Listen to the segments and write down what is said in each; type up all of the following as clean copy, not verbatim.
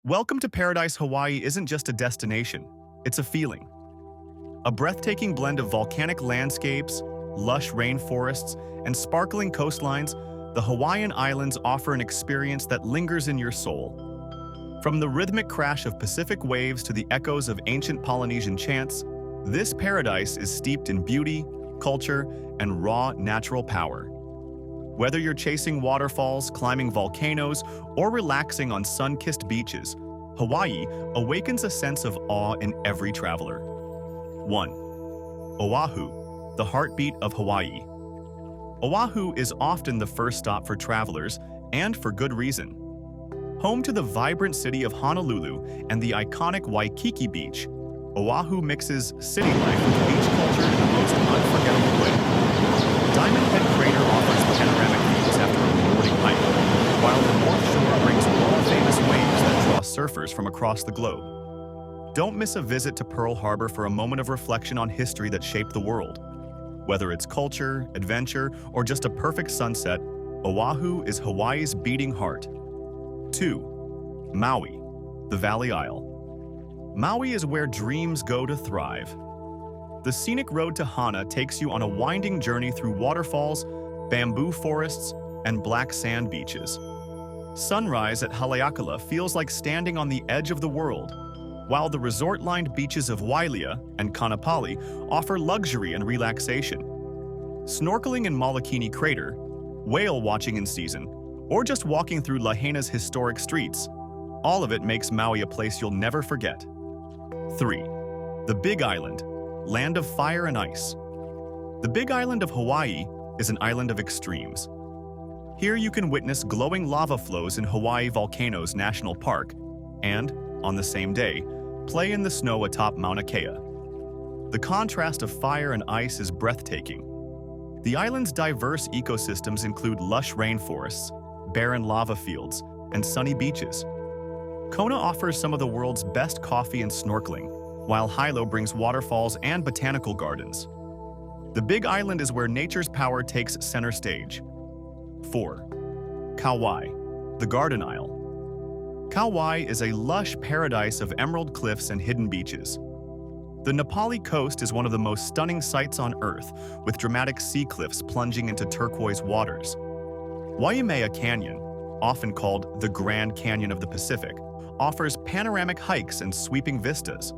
Welcome to Paradise Hawaii isn't just a destination, it's a feeling. A breathtaking blend of volcanic landscapes, lush rainforests, and sparkling coastlines, the Hawaiian Islands offer an experience that lingers in your soul. From the rhythmic crash of Pacific waves to the echoes of ancient Polynesian chants, this paradise is steeped in beauty, culture, and raw natural power. Whether you're chasing waterfalls, climbing volcanoes, or relaxing on sun-kissed beaches, Hawaii awakens a sense of awe in every traveler. 1. Oahu, the heartbeat of Hawaii. Oahu is often the first stop for travelers, and for good reason. Home to the vibrant city of Honolulu and the iconic Waikiki Beach, Oahu mixes city life with beach culture in the most unforgettable way. Diamond Head Crater offers panoramic views after a rewarding hike, while the North Shore brings world-famous waves that draw surfers from across the globe. Don't miss a visit to Pearl Harbor for a moment of reflection on history that shaped the world. Whether it's culture, adventure, or just a perfect sunset, Oahu is Hawaii's beating heart. 2. Maui, the Valley Isle. Maui is where dreams go to thrive. The scenic road to Hana takes you on a winding journey through waterfalls, bamboo forests, and black sand beaches. Sunrise at Haleakala feels like standing on the edge of the world, while the resort-lined beaches of Wailea and Kaanapali offer luxury and relaxation. Snorkeling in Molokini Crater, whale watching in season, or just walking through Lahaina's historic streets, all of it makes Maui a place you'll never forget. 3. The Big Island, land of fire and ice. The Big Island of Hawaii is an island of extremes. Here you can witness glowing lava flows in Hawaii Volcanoes National Park and, on the same day, play in the snow atop Mauna Kea. The contrast of fire and ice is breathtaking. The island's diverse ecosystems include lush rainforests, barren lava fields, and sunny beaches. Kona offers some of the world's best coffee and snorkeling, while Hilo brings waterfalls and botanical gardens. The Big Island is where nature's power takes center stage. 4. Kauai, the Garden Isle. Kauai is a lush paradise of emerald cliffs and hidden beaches. The Nepali coast is one of the most stunning sights on Earth, with dramatic sea cliffs plunging into turquoise waters. Waimea Canyon, often called the Grand Canyon of the Pacific, offers panoramic hikes and sweeping vistas.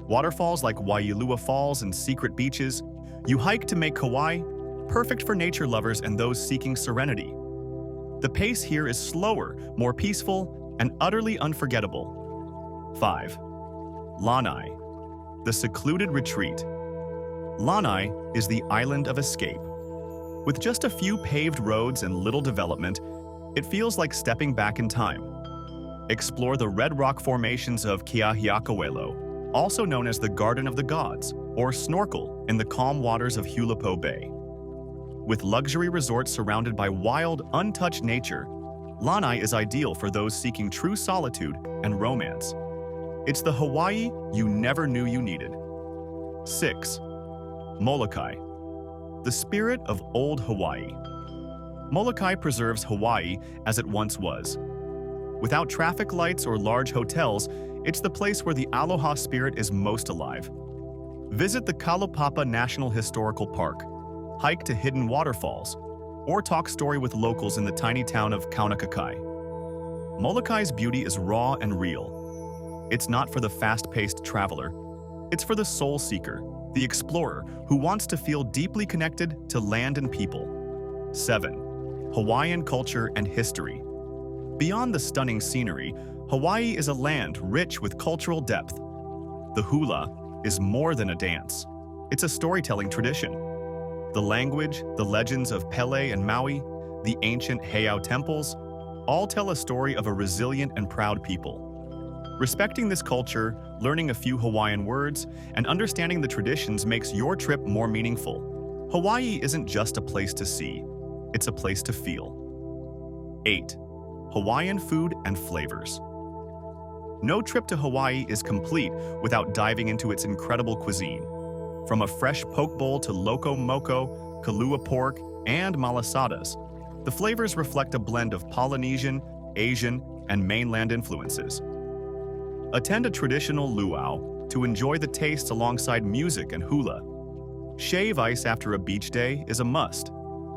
Waterfalls like Waialua Falls and secret beaches, you hike to make Kauai perfect for nature lovers and those seeking serenity. The pace here is slower, more peaceful, and utterly unforgettable. 5. Lanai, the secluded retreat. Lanai is the island of escape. With just a few paved roads and little development, it feels like stepping back in time. Explore the red rock formations of Keahiakawelo, also known as the Garden of the Gods, or snorkel in the calm waters of Hulapo Bay. With luxury resorts surrounded by wild, untouched nature, Lanai is ideal for those seeking true solitude and romance. It's the Hawaii you never knew you needed. 6. Molokai, the spirit of old Hawaii. Molokai preserves Hawaii as it once was. Without traffic lights or large hotels, it's the place where the Aloha spirit is most alive. Visit the Kalaupapa National Historical Park, hike to hidden waterfalls, or talk story with locals in the tiny town of Kaunakakai. Molokai's beauty is raw and real. It's not for the fast-paced traveler. It's for the soul seeker, the explorer who wants to feel deeply connected to land and people. 7. Hawaiian culture and history. Beyond the stunning scenery, Hawaii is a land rich with cultural depth. The hula is more than a dance. It's a storytelling tradition. The language, the legends of Pele and Maui, the ancient Heiau temples, all tell a story of a resilient and proud people. Respecting this culture, learning a few Hawaiian words, and understanding the traditions makes your trip more meaningful. Hawaii isn't just a place to see, it's a place to feel. 8. Hawaiian food and flavors. No trip to Hawaii is complete without diving into its incredible cuisine. From a fresh poke bowl to loco moco, kalua pork, and malasadas, the flavors reflect a blend of Polynesian, Asian, and mainland influences. Attend a traditional luau to enjoy the tastes alongside music and hula. Shave ice after a beach day is a must,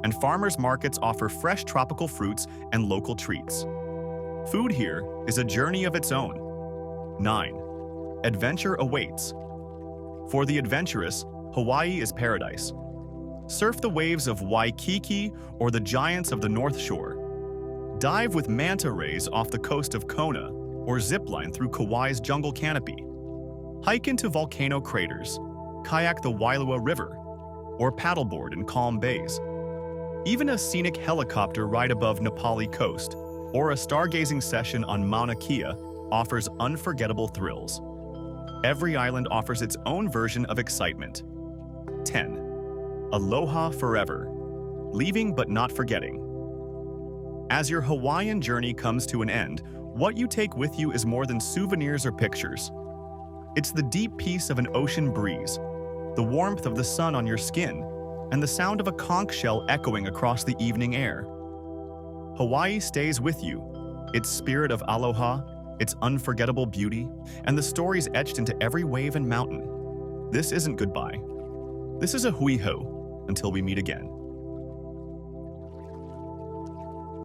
and farmers markets offer fresh tropical fruits and local treats. Food here is a journey of its own. 9. Adventure awaits. For the adventurous, Hawaii is paradise. Surf the waves of Waikiki or the giants of the North Shore. Dive with manta rays off the coast of Kona or zipline through Kauai's jungle canopy. Hike into volcano craters, kayak the Wailua River, or paddleboard in calm bays. Even a scenic helicopter ride above Nepali coast or a stargazing session on Mauna Kea offers unforgettable thrills. Every island offers its own version of excitement. 10. Aloha forever. Leaving but not forgetting. As your Hawaiian journey comes to an end, what you take with you is more than souvenirs or pictures. It's the deep peace of an ocean breeze, the warmth of the sun on your skin, and the sound of a conch shell echoing across the evening air. Hawaii stays with you, its spirit of aloha, its unforgettable beauty, and the stories etched into every wave and mountain. This isn't goodbye. This is a hui ho, until we meet again.